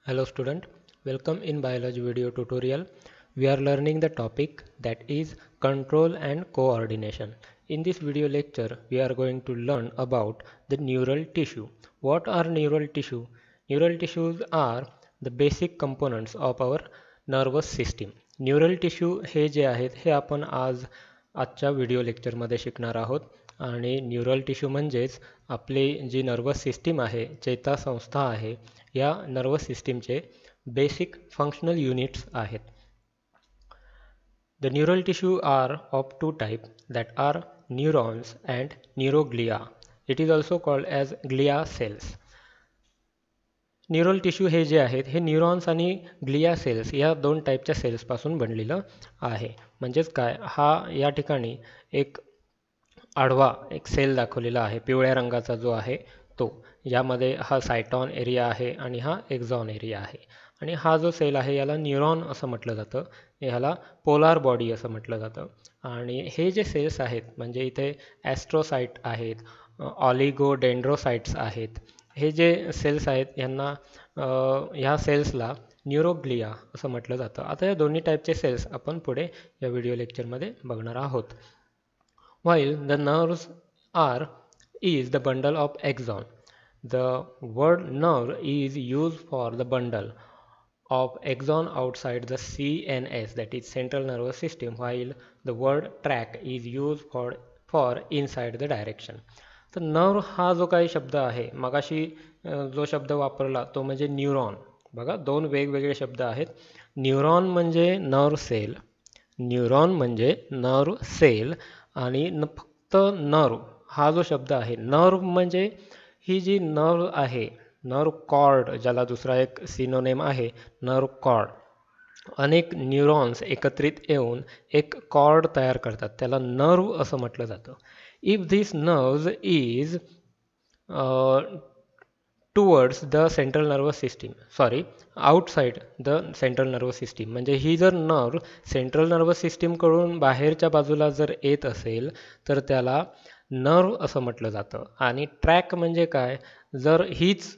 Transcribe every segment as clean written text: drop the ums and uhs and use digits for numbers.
Hello student, welcome in biology video tutorial. We are learning the topic that is control and coordination. In this video lecture, we are going to learn about the neural tissue. What are neural tissue? Neural tissues are the basic components of our nervous system. Neural tissue हे जे आहेत हे आपण आजच्या video लेक्चरमध्ये शिकणार आहोत आणि न्यूरल टिश्यू म्हणजेच आपली जी नर्वस सिस्टीम आहे, चेतासंस्था आहे, या नर्वस सिस्टीमचे बेसिक फंक्शनल युनिट्स आहेत. The neural tissue are of two types, that are neurons and neuroglia. It is also called as glia cells. Neural tissue हे जे आहेत हे न्यूरॉन्स आणि ग्लिया सेल्स या दोन टाईपच्या सेल्सपासून बनलेलं आहे. म्हणजेच काय, हा या ठिकाणी एक आडवा एक सेल दाखवलेला आहे, पिवळ्या रंगाचा जो आहे तो. यामध्ये हा सायटॉन एरिया आहे आणि हा एक्झॉन एरिया आहे. आणि हा जो सेल आहे याला न्यूरॉन असं म्हटलं जातं, ह्याला पोलार बॉडी असं म्हटलं जातं. आणि हे जे सेल्स आहेत म्हणजे इथे ॲस्ट्रोसाइट आहेत, ऑलिगोडेंड्रोसाइट्स आहेत. हे जे सेल्स आहेत यांना ह्या सेल्सला न्यूरोग्लिया असं म्हटलं जातं. आता या दोन्ही टाईपचे सेल्स आपण पुढे या व्हिडिओ लेक्चरमध्ये बघणार आहोत. While the nerves are is the bundle of axon. The word nerve is used for the bundle of axon outside the CNS, that is central nervous system, while the word tract is used for inside the direction. तर nerve हा जो काही शब्द आहे, मगाशी जो शब्द वापरला तो म्हणजे न्यूरॉन. बघा, दोन वेगवेगळे शब्द आहेत. न्यूरॉन म्हणजे नर्व सेल, न्यूरॉन म्हणजे नर्व सेल, आणि फक्त नर्व हा जो शब्द आहे, नर्व म्हणजे ही जी नर्व आहे, नर्व कॉर्ड ज्याला दुसरा एक सिनोनेम आहे, नर्व कॉर्ड. अनेक न्यूरॉन्स एकत्रित येऊन एक कॉर्ड तयार करतात, त्याला नर्व असं म्हटलं जातं. If this nerves is towards the central nervous system, outside the central nervous system, म्हणजे ही जर नर्व सेंट्रल नर्वस सिस्टीमकडून बाहेरच्या बाजूला जर येत असेल तर त्याला नर्व असं म्हटलं जातं. आणि ट्रॅक म्हणजे काय, जर हीच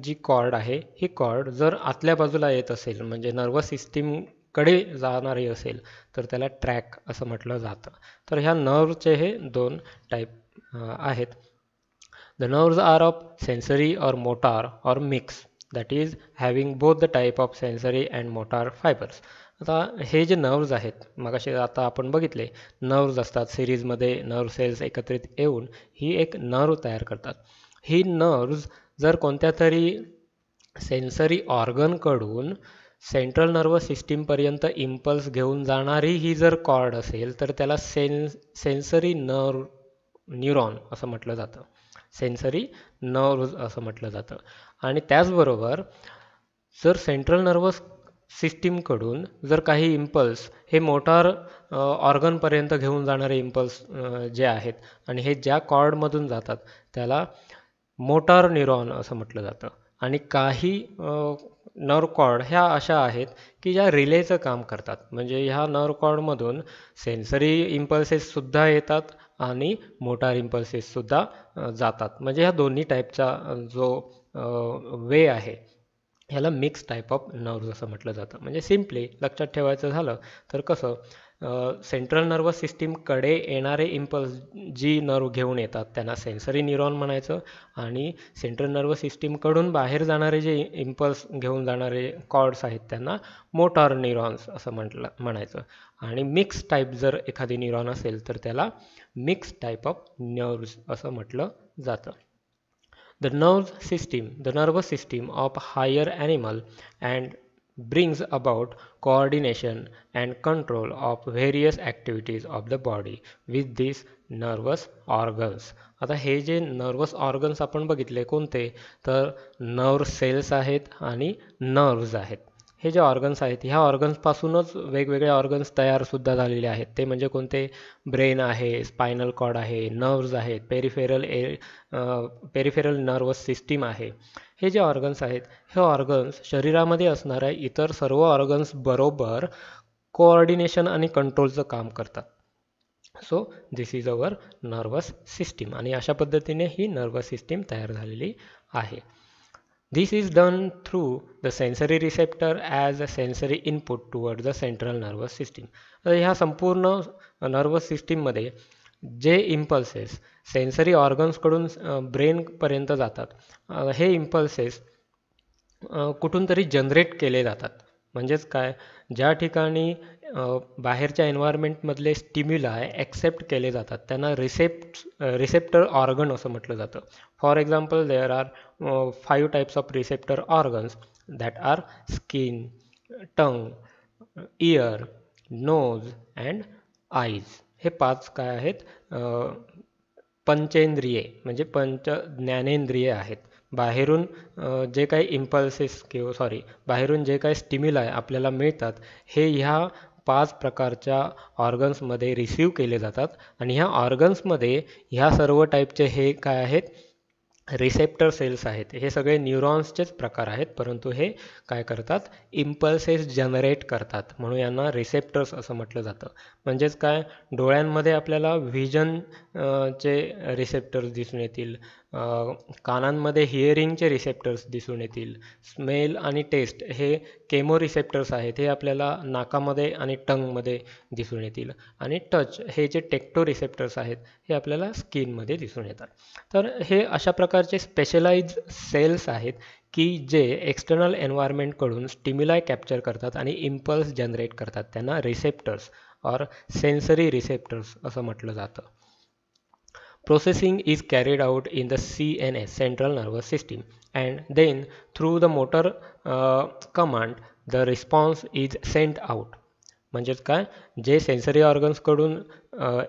जी कॉर्ड आहे ही कॉर्ड जर आतल्या बाजूला येत असेल म्हणजे नर्वस सिस्टीमकडे जाणारी असेल तर त्याला ट्रॅक असं म्हटलं जातं. तर ह्या नर्वचे हे दोन टाईप आहेत. The nerves are of sensory or motor or mix, that is having both the type of sensory and motor fibers. आता हे जे नर्व्स आहेत, मगाशी आता आपण बघितले नर्व्स असतात सिरीजमध्ये, नर्व सेल्स एकत्रित येऊन ही एक नर्व तयार करतात. ही नर्व्स जर कोणत्या तरी सेन्सरी ऑर्गनकडून सेंट्रल नर्वस सिस्टीमपर्यंत इम्पल्स घेऊन जाणारी ही जर कॉर्ड असेल तर त्याला सेन्सरी न्यूरॉन असं म्हटलं जातं, सेन्सरी नर्व्स असं म्हटलं जातं. आणि त्याचबरोबर जर सेंट्रल नर्वस सिस्टीमकडून जर काही इम्पल्स हे मोटार ऑर्गनपर्यंत घेऊन जाणारे इम्पल्स जे आहेत आणि हे ज्या कॉर्डमधून जातात त्याला मोटार न्यूरॉन असं म्हटलं जातं. आणि काही नर्व कॉर्ड ह्या अशा आहेत की ज्या रिलेचं काम करतात, म्हणजे ह्या नर्व कॉर्डमधून सेन्सरी इम्पल्सेससुद्धा येतात आणि मोटार इम्पल्सेससुद्धा जातात. म्हणजे ह्या दोन्ही टाईपचा जो वे आहे ह्याला मिक्स टाईप ऑफ नर्व्स असं म्हटलं जातं. म्हणजे सिम्पली लक्षात ठेवायचं झालं तर कसं, सेंट्रल नर्वस सिस्टीमकडे येणारे इम्पल्स जी नर्व घेऊन येतात त्यांना सेन्सरी न्यूरॉन म्हणायचं, आणि सेंट्रल नर्वस सिस्टीमकडून बाहेर जाणारे जे इम्पल्स घेऊन जाणारे कॉर्ड्स आहेत त्यांना मोटार न्यूरॉन्स असं म्हणायचं. आणि मिक्स टाईप जर एखादी न्यूरॉन असेल तर त्याला मिक्स टाईप ऑफ नर्व्स असं म्हटलं जातं. The nervous system of higher animal and brings about coordination and control of various activities of the body with these nervous organs. आता हे जे नर्वस ऑर्गन्स आपण बघितले कोणते, तर नर्व सेल्स आहेत आणि नर्व्स आहेत. हे जे ऑर्गन्स आहेत ह्या ऑर्गन्सपासूनच वेगवेगळे ऑर्गन्स तयारसुद्धा झालेले आहेत. ते म्हणजे कोणते, ब्रेन आहे, स्पायनल कॉर्ड आहे, नर्व्स आहेत, पेरिफेरल नर्वस सिस्टीम आहे. हे जे ऑर्गन्स आहेत हे ऑर्गन्स शरीरामध्ये असणाऱ्या इतर सर्व ऑर्गन्स बरोबर कोऑर्डिनेशन आणि कंट्रोलचं काम करतात. So this is our nervous system, आणि अशा पद्धतीने ही नर्वस सिस्टीम तयार झालेली आहे. This is done through the sensory receptor as a sensory input towards the central nervous system. तर ह्या संपूर्ण नर्वस सिस्टीममध्ये जे इम्पल्सेस सेन्सरी ऑर्गन्सकडून ब्रेनपर्यंत जातात, हे इम्पल्सेस कुठून तरी जनरेट केले जातात. म्हणजेच काय, ज्या ठिकाणी बाहेरच्या एन्व्हायरमेंटमधले स्टिम्युलाय ॲक्सेप्ट केले जातात त्यांना रिसेप्टर ऑर्गन असं म्हटलं जातं. For example there are 5 types of receptor organs that are skin, tongue, ear, nose and eyes. हे 5 काय आहेत, पंचेंद्रिये म्हणजे पंच ज्ञानेंद्रिये आहेत. बाहेरून जे काही इम्पल्सेस बाहेरून जे काही स्टिम्युलाय आपल्याला मिळतात हे ह्या 5 प्रकारच्या ऑर्गन्समध्ये रिसीव्ह केले जातात आणि ह्या ऑर्गन्समध्ये ह्या सर्व टाईपचे हे काय आहेत, रिसेप्टर सेल्स आहेत. हे सगळे न्यूरॉन्सचेच प्रकार आहेत, परंतु हे काय करतात, इम्पल्सेस जनरेट करतात, म्हणून यांना रिसेप्टर्स असं म्हटलं जातं. म्हणजेच काय, डोळ्यांमध्ये आपल्याला व्हिजन चे रिसेप्टर्स दिसून येतील, कानांमध्ये हिअरिंगचे रिसेप्टर्स दिसून येतील, स्मेल आणि टेस्ट हे केमो रिसेप्टर्स आहेत, हे आपल्याला नाकामध्ये आणि टंगमध्ये दिसून येतील, आणि टच हे जे टेक्टो रिसेप्टर्स आहेत हे आपल्याला स्किनमध्ये दिसून येतात. तर हे अशा प्रकारचे स्पेशलाइज सेल्स आहेत की जे एक्सटर्नल एन्व्हायरमेंटकडून स्टिम्युलाय कॅप्चर करतात आणि इम्पल्स जनरेट करतात. त्यांना रिसेप्टर्स ऑर सेन्सरी रिसेप्टर्स असं म्हटलं जातं. Processing is carried out in the CNS, central nervous system, and then through the motor command the response is sent out. म्हणजेच काय, जे सेन्सरी ऑर्गन्सकडून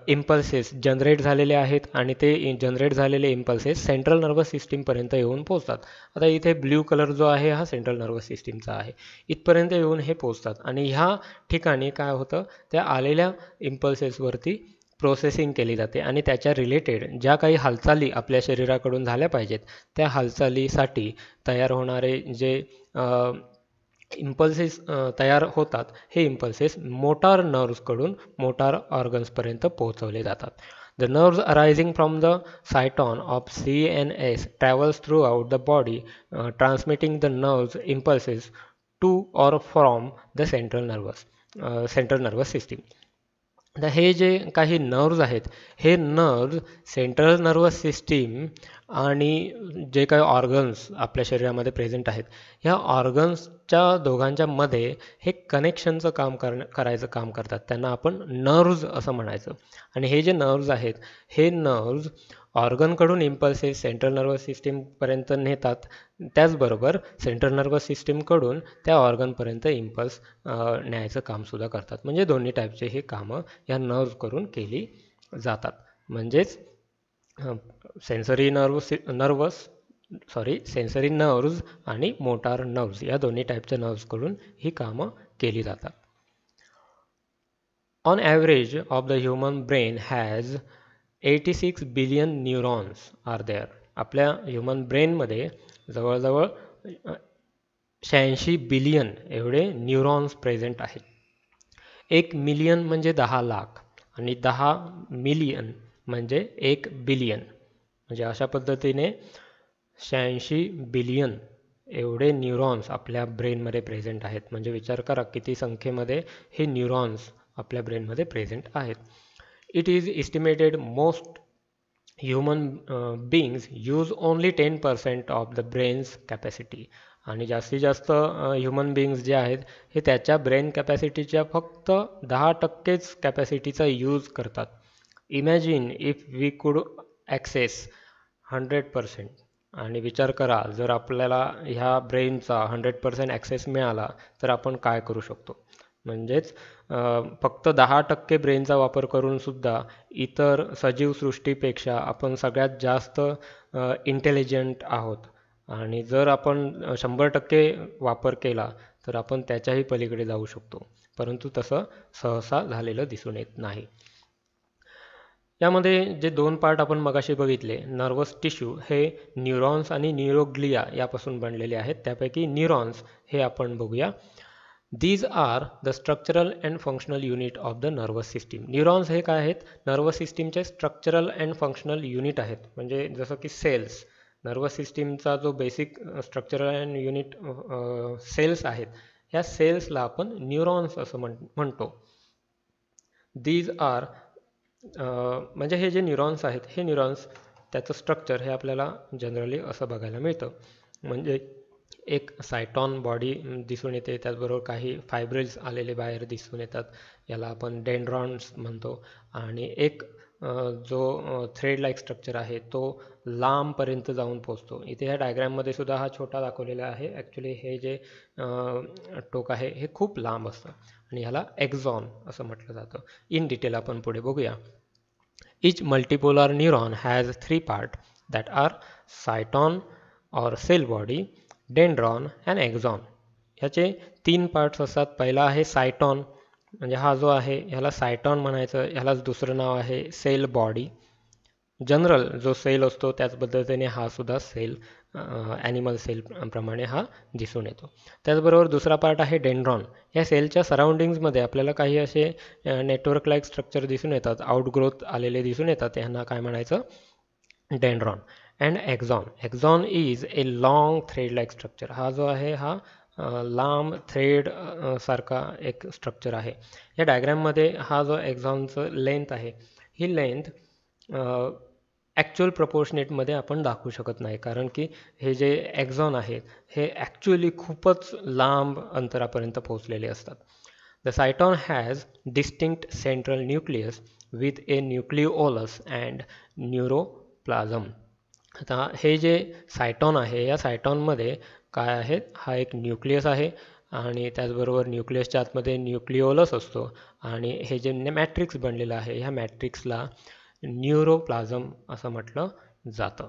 इम्पल्सेस जनरेट झालेले आहेत आणि ते जनरेट झालेले इम्पल्सेस सेंट्रल नर्वस सिस्टीमपर्यंत येऊन पोचतात. आता इथे ब्ल्यू कलर जो आहे हा सेंट्रल नर्वस सिस्टीमचा आहे, इथपर्यंत येऊन हे पोचतात आणि ह्या ठिकाणी काय होतं, त्या आलेल्या इम्पल्सेसवरती प्रोसेसिंग केली जाते आणि त्याच्या रिलेटेड ज्या काही हालचाली आपल्या शरीराकडून झाल्या पाहिजेत त्या हालचालीसाठी तयार होणारे जे इम्पल्सेस तयार होतात हे इम्पल्सेस मोटार नर्व्सकडून मोटार ऑर्गन्सपर्यंत पोहोचवले जातात. The nerves arising from the cyton of CNS travels throughout the body, transmitting the nerves impulses to or from the central nervous system. आता हे जे काही नर्व्ज आहेत हे नर्व्ज सेंट्रल नर्वस सिस्टीम आणि जे काही ऑर्गन्स आपल्या शरीरामध्ये प्रेझेंट आहेत ह्या ऑर्गन्सच्या दोघांच्या मध्ये हे कनेक्शनचं काम करायचं काम करतात. त्यांना आपण नर्व्ज असं म्हणायचं. आणि हे जे नर्व्ज आहेत हे नर्व्ज ऑर्गनकडून इम्पल्सेस सेंट्रल नर्वस सिस्टीमपर्यंत नेतात, त्याचबरोबर सेंट्रल नर्वस सिस्टीमकडून त्या ऑर्गनपर्यंत इम्पल्स न्यायचं कामसुद्धा करतात. म्हणजे दोन्ही टाईपचे हे कामं या नर्व्ज करून केली जातात. म्हणजेच सेन्सरी नर्व्ज आणि मोटार नर्व्ज या दोन्ही टाईपच्या नर्व्जकडून ही कामं केली जातात. On average of the human brain has 86 billion neurons are there. आपल्या ह्युमन ब्रेनमध्ये जवळजवळ 86 बिलियन एवढे न्यूरॉन्स प्रेझेंट आहेत. 1 मिलियन म्हणजे 10 लाख आणि 10 मिलियन म्हणजे 1 बिलियन. म्हणजे अशा पद्धतीने 86 बिलियन एवढे न्यूरॉन्स आपल्या ब्रेनमध्ये प्रेझेंट आहेत. म्हणजे विचार करा किती संख्येमध्ये हे न्यूरॉन्स आपल्या ब्रेनमध्ये प्रेझेंट आहेत. It is estimated most human beings use only 10% of the brain's capacity. आणि जास्तीत जास्त ह्युमन बिंग्स जे आहेत हे त्याच्या ब्रेन कॅपॅसिटीच्या फक्त 10%च कॅपॅसिटीचा यूज करतात. इमॅजिन इफ वी कुड ॲक्सेस 100%. आणि विचार करा जर आपल्याला ह्या ब्रेनचा 100% ॲक्सेस मिळाला तर आपण काय करू शकतो. म्हणजेच फक्त 10% ब्रेनचा वापर करून सुद्धा इतर सजीव सृष्टीपेक्षा आपण सगळ्यात जास्त इंटेलिजंट आहोत. आणि जर आपण 100% वापर केला तर आपण त्याच्याही पलीकडे जाऊ शकतो, परंतु तसं सहसा झालेलं दिसून येत नाही. यामध्ये जे 2 पार्ट आपण मगाशी बघितले, नर्वस टिश्यू हे न्यूरॉन्स आणि न्यूरोग्लिया यापासून बनलेले आहेत. त्यापैकी न्यूरॉन्स हे आपण बघूया. These are the structural and functional unit of the nervous system. Neurons हे काय आहेत, नर्वस सिस्टीमचे स्ट्रक्चरल अँड फंक्शनल युनिट आहेत. म्हणजे जसं की सेल्स, नर्वस सिस्टीमचा जो basic structural and unit cells आहेत, ह्या सेल्सला आपण न्यूरॉन्स असं म्हणतो. दीज आर म्हणजे हे जे न्यूरॉन्स आहेत, हे न्यूरॉन्स त्याचं स्ट्रक्चर हे आपल्याला जनरली असं बघायला मिळतं. म्हणजे एक सायटॉन बॉडी दिसून येते, त्याचबरोबर काही फायब्रिल्स आलेले बाहेर दिसून येतात, याला आपण डेंड्रॉन्स म्हणतो. आणि एक जो थ्रेड लाईक स्ट्रक्चर आहे तो लांबपर्यंत जाऊन पोचतो. इथे ह्या डायग्रॅममध्ये सुद्धा हा छोटा दाखवलेला आहे. ॲक्च्युली हे जे टोक आहे हे खूप लांब असतं आणि ह्याला एक्झॉन असं म्हटलं जातं. इन डिटेल आपण पुढे बघूया. Each multipolar neuron has three parts that are cyton or cell body, dendron and axon. ह्याचे 3 पार्ट्स असतात. पहिला आहे सायटॉन, म्हणजे हा जो आहे ह्याला सायटॉन म्हणायचं, ह्यालाच दुसरं नाव आहे सेल बॉडी. जनरल जो सेल असतो त्याच पद्धतीने हा सुद्धा सेल ॲनिमल सेल प्रमाणे हा दिसून येतो. त्याचबरोबर दुसरा पार्ट आहे डेंड्रॉन. या सेलच्या सराउंडिंग्समध्ये आपल्याला काही असे नेटवर्क लाईक स्ट्रक्चर दिसून येतात, आउटग्रोथ आलेले दिसून येतात, यांना काय म्हणायचं, dendron. And axon. Axon is a long thread like structure. हा जो आहे हा लांब थ्रेड सारखा एक स्ट्रक्चर आहे. या डायग्रॅममध्ये हा जो एक्झॉनचं लेंथ आहे, ही लेंथ ॲक्च्युअल प्रपोर्शनेटमध्ये आपण दाखवू शकत नाही, कारण की हे जे एक्झॉन आहेत हे ॲक्च्युअली खूपच लांब अंतरापर्यंत पोहोचलेले असतात. The cyton has distinct central nucleus with a nucleolus and neuroplasm. आता हे जे सायटॉन आहे या सायटॉनमध्ये काय आहे, हा एक न्यूक्लियस आहे आणि त्याचबरोबर न्यूक्लियसच्या आतमध्ये न्यूक्लिओलस असतो आणि हे जे मॅट्रिक्स बनलेलं आहे ह्या मॅट्रिक्सला न्यूरोप्लाझम असं म्हटलं जातं.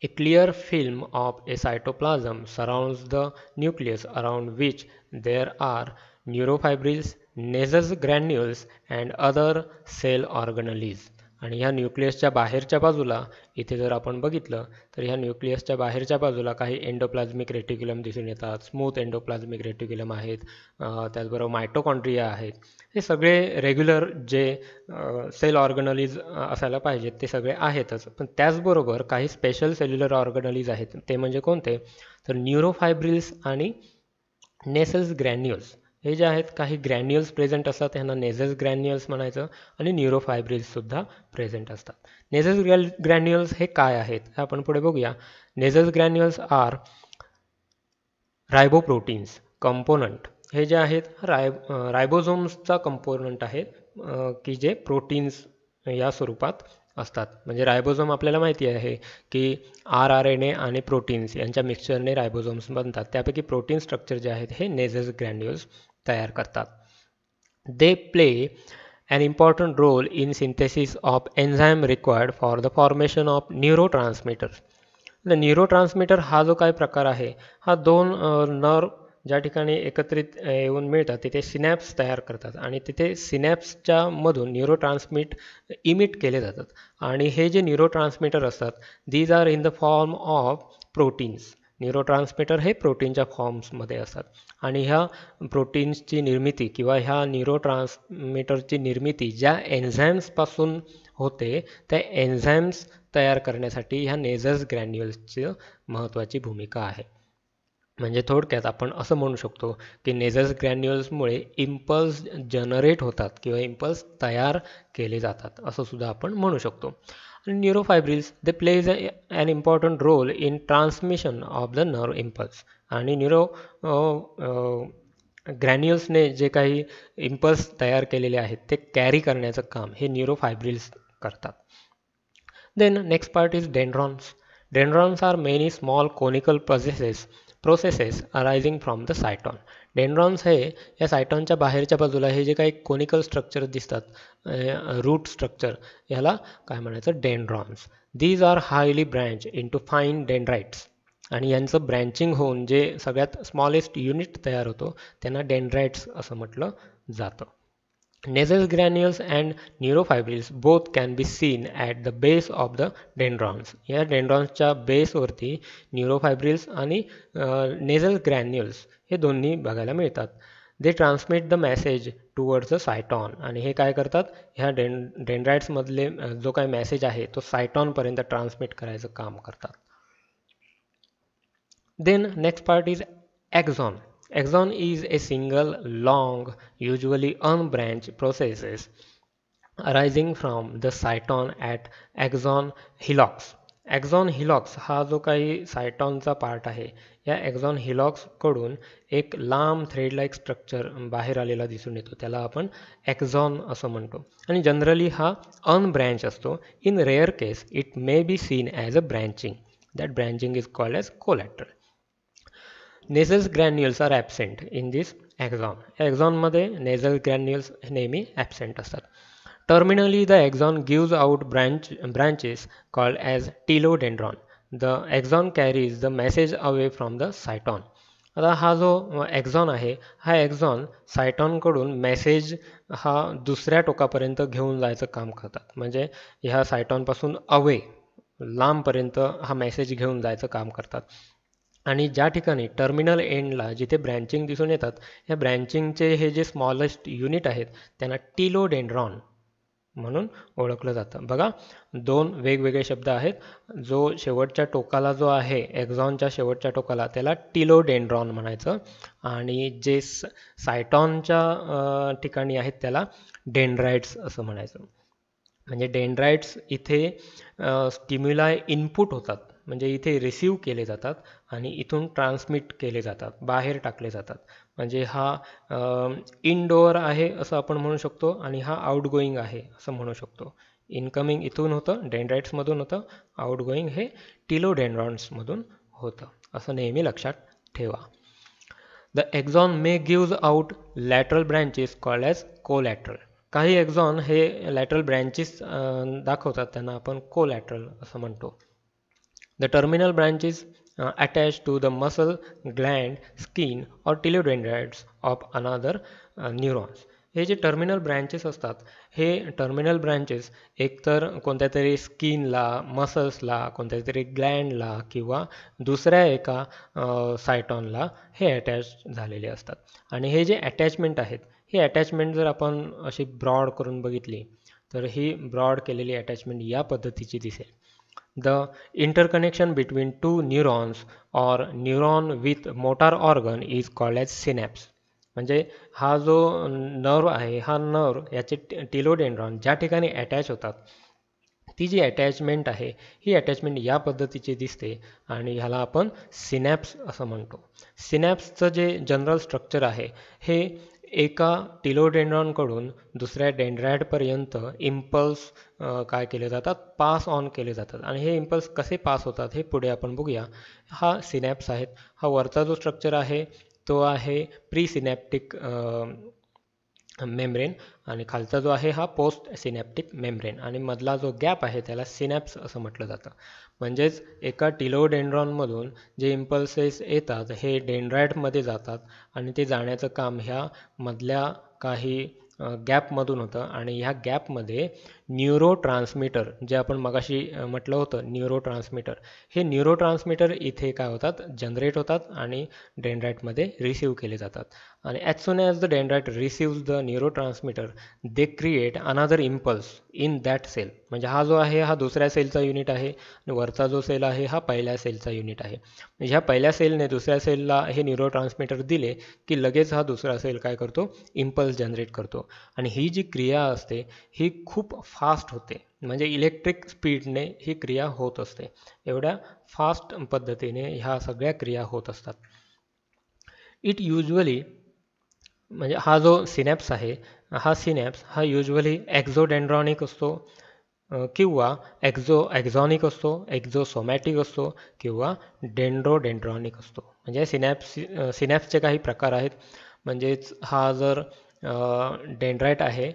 A clear film of a cytoplasm surrounds the nucleus around which there are neurofibrils, nasal granules and other cell organelles. आणि ह्या न्यूक्लियसच्या बाहेरच्या बाजूला इथे जर आपण बघितलं तर ह्या न्यूक्लियसच्या बाहेरच्या बाजूला काही एंडोप्लाझ्मिक रेटिक्युलम दिसून येतात, स्मूथ एंडोप्लाझ्मिक रेटिक्युलम आहेत, त्याचबरोबर मायटोकॉन्ड्रिया आहेत. हे सगळे रेग्युलर जे सेल ऑर्गनलीज असायला पाहिजेत ते सगळे आहेतच, पण त्याचबरोबर काही स्पेशल सेल्युलर ऑर्गनलीज आहेत. ते म्हणजे कोणते, तर न्यूरोफायब्रिल्स आणि नेसल्स ग्रॅन्युल्स. हे जे आहेत काही ग्रॅन्युल्स प्रेझेंट असतात, ह्यांना नेझल्स ग्रॅन्युल्स म्हणायचं, आणि न्यूरोफायब्रिल्ससुद्धा प्रेझेंट असतात. नेझल्स ग्रॅन्युल्स हे काय आहेत हे आपण पुढे बघूया. नेझल्स ग्रॅन्युल्स आर रायबोप्रोटीन्स कंपोनंट. हे जे आहेत रायबोझोम्सचा कंपोनंट आहेत की जे प्रोटीन्स या स्वरूपात असतात. म्हणजे रायबोझोम आपल्याला माहिती आहे की RNA आणि प्रोटीन्स यांच्या मिक्सचरने रायबोझोम्स बनतात. त्यापैकी प्रोटीन स्ट्रक्चर जे आहेत हे नेझल्स ग्रॅन्युल्स तयार करतात. They play an important role in synthesis of enzyme required for the formation of neurotransmitters. Neurotransmitter हा जो काही प्रकार आहे हा दोन नर्व ज्या ठिकाणी एकत्रित येऊन मिळतात तिथे सिनॅप्स तयार करतात आणि तिथे सिनॅप्सच्या मधून न्यूरोट्रान्समिट इमिट केले जातात. आणि हे जे न्यूरोट्रान्समीटर असतात these are in the form of proteins. Neurotransmitter हे प्रोटीनच्या फॉर्म्समध्ये असतात आणि ह्या प्रोटीन्सची निर्मिती किंवा ह्या न्यूरोट्रान्समीटरची निर्मिती ज्या एन्झाईम्सपासून होते त्या एन्झाईम्स तयार करण्यासाठी ह्या नेझल्स ग्रॅन्युल्सची महत्त्वाची भूमिका आहे. म्हणजे थोडक्यात आपण असं म्हणू शकतो की नेझल्स ग्रॅन्युल्समुळे इम्पल्स जनरेट होतात किंवा इम्पल्स तयार केले जातात असं सुद्धा आपण म्हणू शकतो. Neurofibrils they plays an important role in transmission of the nerve impulse. आणि ग्रॅन्युल्सने जे काही इम्पल्स तयार केलेले आहेत ते कॅरी करण्याचं काम हे न्यूरोफायब्रिल्स करतात. Then next part is dendrons. Dendrons are many small conical processes arising from the cyton. Dendrons हे या सायटॉनच्या बाहेरच्या बाजूला हे जे काही कोनिकल स्ट्रक्चर दिसतात, रूट स्ट्रक्चर, याला काय म्हणायचं, dendrons. These are highly branch in to fine dendrites. आणि यांचं ब्रँचिंग होऊन जे सगळ्यात स्मॉलेस्ट युनिट तयार होतो त्यांना डेंड्राइट्स असं म्हटलं जातं. Nasal granules and neurofibrils both can be seen at the base of the dendrons. या डेंड्रॉन्सच्या बेसवरती न्यूरोफायब्रिल्स आणि नेझल ग्रॅन्युल्स हे दोन्ही बघायला मिळतात. They transmit the message towards the cyton. आणि हे काय करतात, ह्या डेंड्राइट्समधले जो काही मेसेज आहे तो सायटॉनपर्यंत ट्रान्समिट करायचं काम करतात. Then next part is axon. Axon is a single long, usually unbranched processes arising from the cyton at axon hillox. Axon hillocks हा जो काही सायटॉनचा पार्ट आहे, या ॲक्झॉन हिलॉक्सकडून एक लांब थ्रेड लाईक स्ट्रक्चर बाहेर आलेला दिसून येतो, त्याला आपण ॲक्झॉन असं म्हणतो. आणि जनरली हा अनब्रँच असतो. In rare case it may be seen as a branching. That branching is called as collateral. Nissl's granules are absent in this axon. ॲक्झॉनमध्ये नेझल ग्रॅन्युअल्स नेहमी ॲबसेंट असतात. Terminally, the axon gives out branches called as telodendron. The axon carries the message away from the cyton. आता हा जो axon आहे, हा axon सायटॉनकडून message हा दुसऱ्या टोकापर्यंत घेऊन जायचं काम करतात. म्हणजे ह्या सायटॉनपासून अवे लांबपर्यंत हा मेसेज घेऊन जायचं काम करतात. आणि ज्या ठिकाणी टर्मिनल एंडला जिथे ब्रँचिंग दिसून येतात, ह्या ब्रँचिंगचे हे जे स्मॉलेस्ट युनिट आहेत त्यांना टिलोडेंड्रॉन म्हणून ओळखलं जातं. बघा, दोन वेगवेगळे शब्द आहेत. जो शेवटच्या टोकाला जो आहे, ॲक्झॉनच्या शेवटच्या टोकाला, त्याला टिलोडेंड्रॉन म्हणायचं. आणि जे सायटॉनच्या ठिकाणी आहेत त्याला डेंड्राइट्स असं म्हणायचं. म्हणजे डेंड्राइट्स इथे स्टिम्युलाय इनपुट होतात, म्हणजे इथे रिसीव केले जातात आणि इथून ट्रान्समिट केले जातात, बाहेर टाकले जातात. म्हणजे हा इनडोअर आहे असं आपण म्हणू शकतो आणि हा आउटगोईंग आहे असं म्हणू शकतो. इनकमिंग इथून होतं, डेंड्राइट्समधून होतं. आउटगोईंग हे टिलोडेंड्रॉन्समधून होतं, असं नेहमी लक्षात ठेवा. The axon may gives out lateral branches called as collateral. काही ॲक्झॉन हे लॅटरल ब्रँचेस दाखवतात, त्यांना आपण कोलॅटरल असं म्हणतो. The terminal branches attached to the muscle, gland, skin or telodendrites of another neurons. हे जे टर्मिनल ब्रँचेस असतात, हे टर्मिनल ब्रँचेस एकतर कोणत्या तरी स्किनला, मसल्सला, कोणत्या तरी ग्लँडला किंवा दुसऱ्या एका सायटॉनला हे अटॅच झालेले असतात. आणि हे जे अटॅचमेंट आहेत, ही अटॅचमेंट जर आपण अशी ब्रॉड करून बघितली तर ही ब्रॉड केलेली अटॅचमेंट या पद्धतीची दिसेल. The interconnection between two neurons or neuron with motor organ is called as synapse. म्हणजे हा जो नर्व आहे, हा नर्व याचे टिलोडेंड्रॉन ज्या ठिकाणी अटॅच होतात, ती जी अटॅचमेंट आहे ही अटॅचमेंट या पद्धतीची दिसते आणि ह्याला आपण सिनॅप्स असं म्हणतो. सिनॅप्सचं जे जनरल स्ट्रक्चर आहे, हे एका टिलोडेंड्रॉनकडून दुसऱ्या डेंड्राइटपर्यंत इम्पल्स काय केले जातात, पास ऑन केले जातात. आणि हे इम्पल्स कसे पास होतात हे पुढे आपण बघूया. हा सिनॅप्स आहेत. हा वरचा जो स्ट्रक्चर आहे तो आहे प्री सिनॅप्टिक मेम्ब्रेन आणि खालचा जो आहे हा पोस्ट सिनॅप्टिक मेम्ब्रेन आणि मधला जो गॅप आहे त्याला सिनॅप्स असं म्हटलं जातं. म्हणजेच एका टिलोडेंड्रॉनमधून जे इम्पल्सेस येतात हे डेंड्राइटमध्ये जातात आणि ते जाण्याचं काम ह्या मधल्या काही गॅपमधून होतं. आणि ह्या गॅपमध्ये न्यूरो ट्रान्समीटर, जे आपण मगाशी म्हटलं होतं न्यूरो ट्रान्समीटर, हे न्यूरो ट्रान्समीटर इथे काय होतात, जनरेट होतात आणि डेंड्राइटमध्ये रिसीव्ह केले जातात. आणि as soon as the dendrite receives the neurotransmitter they create another impulse in that cell. म्हणजे हा जो आहे हा दुसऱ्या सेलचा युनिट आहे आणि वरचा जो सेल आहे हा पहिल्या सेलचा युनिट आहे. म्हणजे ह्या पहिल्या सेलने दुसऱ्या सेलला हे न्यूरो ट्रान्समीटर दिले की लगेच हा दुसरा सेल काय करतो, इम्पल्स जनरेट करतो. आणि ही जी क्रिया असते ही खूप फास्ट होते, म्हणजे इलेक्ट्रिक स्पीडने ही क्रिया होत असते. एवढ्या फास्ट पद्धतीने ह्या सगळ्या क्रिया होत असतात. इट युजली, म्हणजे हा जो सिनॅप्स आहे, हा सिनॅप्स हा युजली ॲक्झोडेंड्रॉनिक असतो किंवा ॲक्झॉनिक असतो, ॲक्झोसोमॅटिक असतो किंवा डेंड्रोडेंड्रॉनिक असतो. म्हणजे सिनॅप्सचे काही प्रकार आहेत. म्हणजेच हा जर डेंड्राइट आहे,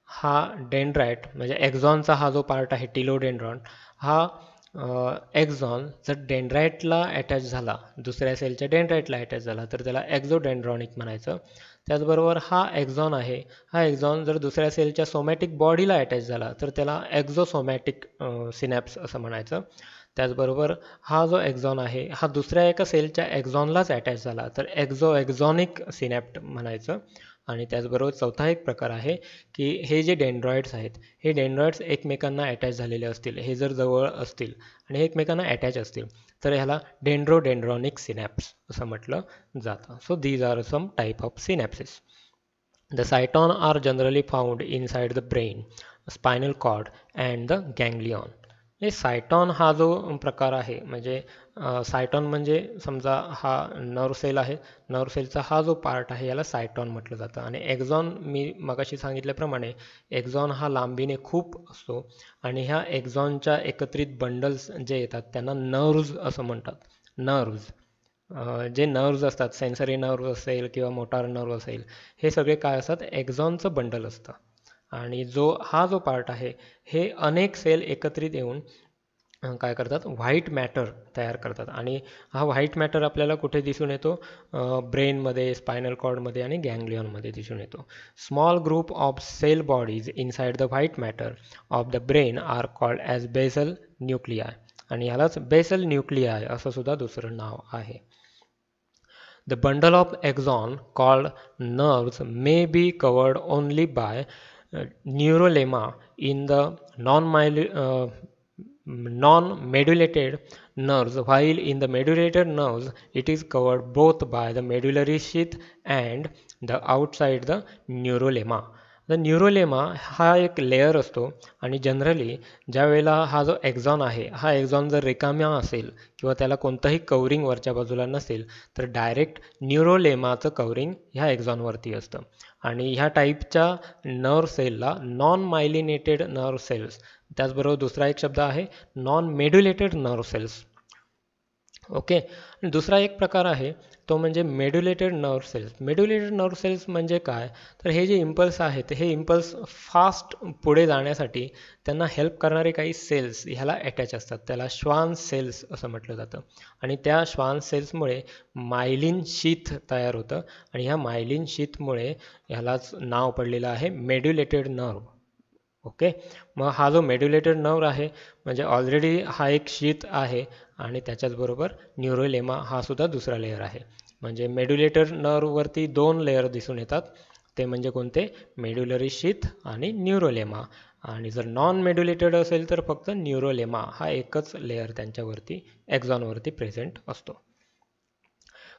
हा डेंड्राइट म्हणजे ॲक्झॉनचा हा जो पार्ट आहे टिलोडेंड्रॉन, हा ॲक्झॉन जर डेंड्राइटला अटॅच झाला, दुसऱ्या सेलच्या डेंड्राइटला अटॅच झाला तर त्याला ॲक्झोडेंड्रॉनिक म्हणायचं. त्याचबरोबर हा ॲक्झॉन आहे, हा ॲक्झॉन जर दुसऱ्या सेलच्या सोमॅटिक बॉडीला अटॅच झाला तर त्याला ॲक्झोसोमॅटिक सिनॅप्स असं म्हणायचं. त्याचबरोबर हा जो एक्झॉन आहे हा दुसऱ्या एका सेलच्या एक्झॉनलाच अटॅच झाला तर एक्झॉनिक सिनॅप्ट म्हणायचं. आणि त्याचबरोबर चौथा एक प्रकार आहे की हे जे डेंड्रॉइड्स आहेत हे डेंड्रॉइड्स एकमेकांना अटॅच झालेले असतील, हे जर जवळ असतील आणि हे एकमेकांना अटॅच असतील तर ह्याला डेंड्रोडेंड्रॉनिक सिनॅप्स असं म्हटलं जातं. So these are some type of synapses. The cyton are generally found inside the brain, spinal cord and the ganglion. हे सायटॉन हा जो प्रकार आहे म्हणजे सायटॉन म्हणजे समजा हा नर्व सेल आहे, नर्व सेलचा हा जो पार्ट आहे याला सायटॉन म्हटलं जातं. आणि एक्झॉन मी मगाशी सांगितल्याप्रमाणे एक्झॉन हा लांबीने खूप असतो आणि ह्या एक्झॉनच्या एकत्रित बंडल्स जे येतात त्यांना नर्व्ज असं म्हणतात. नर्व्ज जे नर्व्ज असतात, सेन्सरी नर्व्ह असेल किंवा मोटार नर्व्ह असेल, हे सगळे काय असतात, एक्झॉनचं बंडल असतं. आणि हा जो पार्ट आहे हे अनेक सेल एकत्रित येऊन काय करतात, व्हाईट मॅटर तयार करतात. आणि हा व्हाईट मॅटर आपल्याला कुठे दिसून येतो, ब्रेनमध्ये, स्पायनल कॉर्डमध्ये आणि गँग्लियॉनमध्ये दिसून येतो. Small group of cell bodies inside the white matter of the brain are called as basal nuclei. आणि ह्यालाच बेसल न्यूक्लियाय असं सुद्धा दुसरं नाव आहे. The bundle of axon called nerves may be covered only by neurolemma in the non-medulated nerves, while in the medulated nerves it is covered both by the medullary sheath and the outside the neurolemma. The न्यूरोलेमा हा एक layer असतो आणि generally ज्या वेळेला हा जो एक्झॉन आहे हा एक्झॉन जर रिकाम्या असेल किंवा त्याला कोणतंही कवरिंग वरच्या बाजूला नसेल तर डायरेक्ट न्यूरोलेमाचं कवरिंग ह्या एक्झॉनवरती असतं. आणि ह्या टाईपच्या nerve सेलला non myelinated nerve cells, त्याचबरोबर दुसरा एक शब्द आहे नॉन मेड्युलेटेड नर्व सेल्स. ओके. दुसरा एक प्रकार आहे तो म्हणजे मेड्युलेटेड नर्व सेल्स. मेड्युलेटेड नर्व सेल्स म्हणजे काय, तर हे जे इम्पल्स आहेत हे इम्पल्स फास्ट पुढे जाण्यासाठी त्यांना हेल्प करणारे काही सेल्स ह्याला अटॅच असतात. त्याला श्वान सेल्स असं म्हटलं जातं. आणि त्या श्वान सेल्समुळे मायलिन शीथ तयार होतं आणि ह्या मायलिन शीथमुळे ह्यालाच नाव पडलेलं आहे मेड्युलेटेड नर्व. ओके. मग हा जो मेड्युलेटेड नर्व आहे म्हणजे ऑलरेडी हा एक शीथ आहे आणि त्याच्याचबरोबर न्यूरोलेमा हा सुद्धा दुसरा लेअर आहे. म्हणजे मेड्युलेटेड नर्ववरती दोन लेअर दिसून येतात, ते म्हणजे कोणते, मेड्युलरी शीथ आणि न्यूरोलेमा. आणि जर नॉन मेड्युलेटेड असेल तर फक्त न्यूरोलेमा हा एकच लेअर त्यांच्यावरती एक्झॉनवरती प्रेझेंट असतो.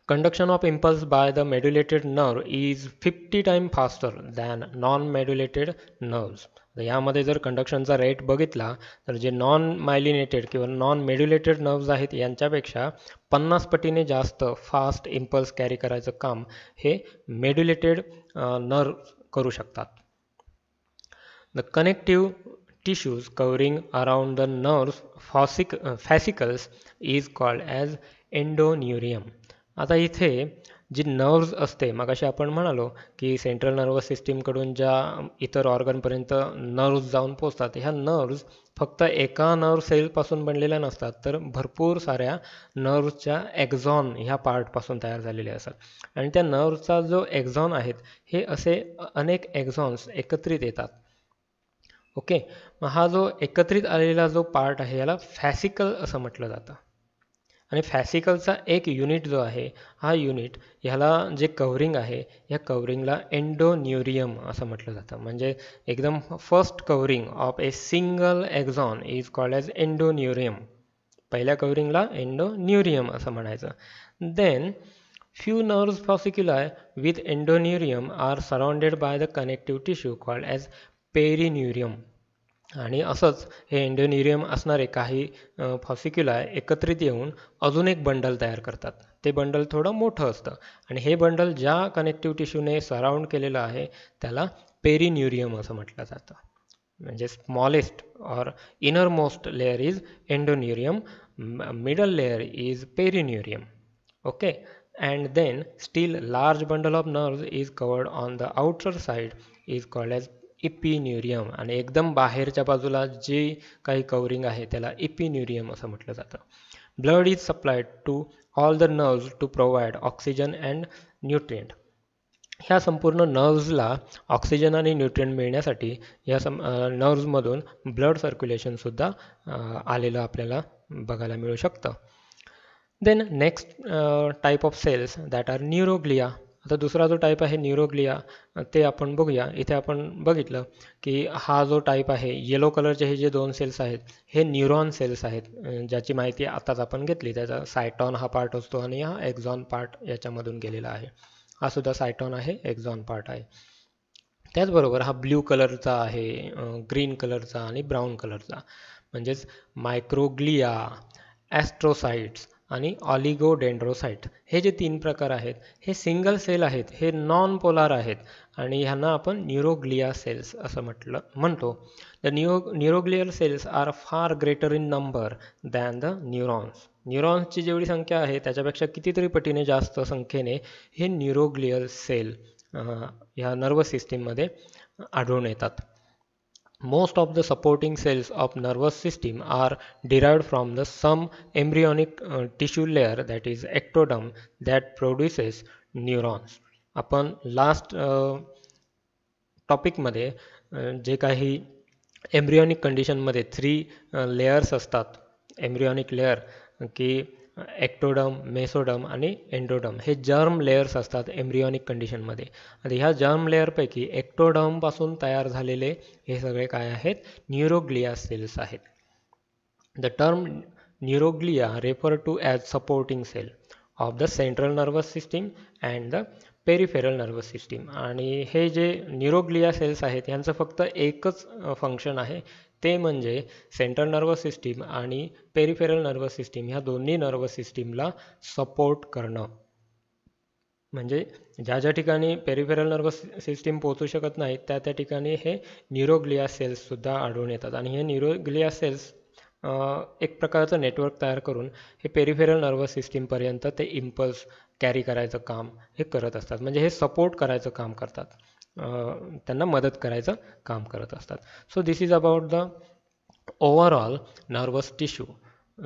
Conduction of impulse by the medulated nerve is 50 times faster than non-medulated nerves. यामध्ये जर कंडक्शनचा रेट बघितला तर जे नॉन मायलिनेटेड किंवा नॉन मेड्युलेटेड नर्व्स आहेत यांच्यापेक्षा 50 पटीने जास्त फास्ट इम्पल्स कॅरी करायचं काम हे मेड्युलेटेड नर्व करू शकतात. The connective tissues covering around the nerve fascicles is called as endoneurium. आता इथे जी नर्व्ज असते, मगाशी आपण म्हणालो की सेंट्रल नर्वस सिस्टीमकडून ज्या इतर ऑर्गनपर्यंत नर्व्ज जाऊन पोचतात, ह्या नर्व्ज फक्त एका नर्व सेलपासून बनलेल्या नसतात तर भरपूर साऱ्या नर्व्जच्या एक्झॉन ह्या पार्टपासून तयार झालेल्या असतात. आणि त्या नर्व्जचा जो एक्झॉन आहेत हे असे अनेक एक्झॉन्स एकत्रित येतात. ओके. मग हा जो एकत्रित आलेला जो पार्ट आहे याला फॅसिकल असं म्हटलं जातं. आणि फॅसिकलचा एक युनिट जो आहे हा युनिट ह्याला जे कव्हरिंग आहे या कव्हरिंगला एंडोन्युरियम असं म्हटलं जातं. म्हणजे एकदम first covering of a single axon is called as endoneurium. पहिल्या कव्हरिंगला एंडोन्युरियम असं म्हणायचं. Then few nerve fasciculi with endoneurium are surrounded by the connective tissue called as पेरिन्युरियम. आणि असंच हे एंडोन्युरियम असणारे काही फॉसिक्युलाय एकत्रित येऊन अजून एक बंडल तयार करतात. ते बंडल थोडं मोठं असतं आणि हे बंडल ज्या कनेक्टिव्ह टिश्यूने सराउंड केलेलं आहे त्याला पेरिन्युरियम असं म्हटलं जातं. म्हणजे smallest or inner most layer is endoneurium, middle layer is perineurium. Okay. And then still large bundle of nerves is covered on the outer side is called as इपिन्युरियम. आणि एकदम बाहेरच्या बाजूला जे काही कव्हरिंग आहे त्याला इपिन्युरियम असं म्हटलं जातं. Blood is supplied to all the nerves to provide oxygen and nutrient. ह्या संपूर्ण नर्व्सला ऑक्सिजन आणि न्यूट्रिएंट मिळण्यासाठी या नर्व्समधून ब्लड सर्क्युलेशनसुद्धा आलेलं आपल्याला बघायला मिळू शकतं. Then next type of cells that are neuroglia. आता दुसरा जो टाईप आहे न्यूरोग्लिया, ते आपण बघूया. इथे आपण बघितलं की हा जो टाईप आहे, येलो कलरचे हे जे दोन सेल्स आहेत हे न्यूरॉन सेल्स आहेत, ज्याची माहिती आताच आपण घेतली. त्याचा सायटॉन हा पार्ट असतो आणि हा एक्झॉन पार्ट याच्यामधून गेलेला आहे. हा सुद्धा सायटॉन आहे, एक्झॉन पार्ट आहे. त्याचबरोबर हा ब्ल्यू कलरचा आहे, ग्रीन कलरचा आणि ब्राऊन कलरचा. म्हणजेच मायक्रोग्लिया, ॲस्ट्रोसाइट्स आणि ऑलिगोडेंड्रोसाइट हे जे तीन प्रकार आहेत हे सिंगल सेल आहेत, हे नॉन पोलार आहेत आणि ह्यांना आपण न्यूरोग्लिया सेल्स असं म्हणतो. The neuroglial cells are far greater in number than the neurons. न्यूरॉन्सची जेवढी संख्या आहे त्याच्यापेक्षा कितीतरी पटीने जास्त संख्येने हे न्यूरोग्लियल सेल ह्या नर्वस सिस्टीममध्ये आढळून येतात. Most of the supporting cells of nervous system are derived from the some embryonic tissue layer, that is ectoderm, that produces neurons. आपण लास्ट टॉपिकमध्ये जे काही एम्ब्रियॉनिक कंडिशनमध्ये 3 लेयर्स असतात, एम्ब्रियॉनिक लेयर की एक्टोडम, मेसोडम आणि एंडोडम हे जर्म लेयर्स असतात embryonic कंडिशनमध्ये. आणि ह्या जर्म लेअरपैकी एक्टोडमपासून तयार झालेले हे सगळे काय आहेत, न्यूरोग्लिया सेल्स आहेत. The term neuroglia refer to as supporting cell of the central nervous system and the peripheral nervous system. आणि हे जे न्यूरोग्लिया सेल्स आहेत यांचं फक्त एकच फंक्शन आहे, ते म्हणजे सेंट्रल नर्वस सिस्टीम आणि पेरिफेरल नर्वस सिस्टीम ह्या दोन्ही नर्वस सिस्टीमला सपोर्ट करणं. म्हणजे ज्या ज्या ठिकाणी पेरिफेरल नर्वस सिस्टीम पोहोचू शकत नाही त्या त्या ठिकाणी हे न्यूरोग्लिया सेल्ससुद्धा आढळून येतात. आणि हे न्यूरोग्लिया सेल्स एक प्रकारचं नेटवर्क तयार करून हे पेरिफेरल नर्वस सिस्टीमपर्यंत ते इम्पल्स कॅरी करायचं काम हे करत असतात. म्हणजे हे सपोर्ट करायचं काम करतात, त्यांना मदत करायचं काम करत असतात. So this is about the overall nervous tissue.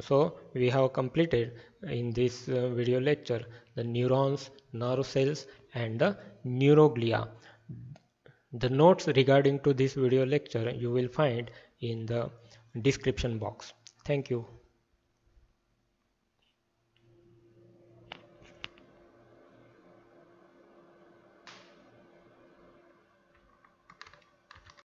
So we have completed in this video lecture the neurons, nerve cells and the neuroglia. The notes regarding to this video lecture you will find in the description box. Thank you.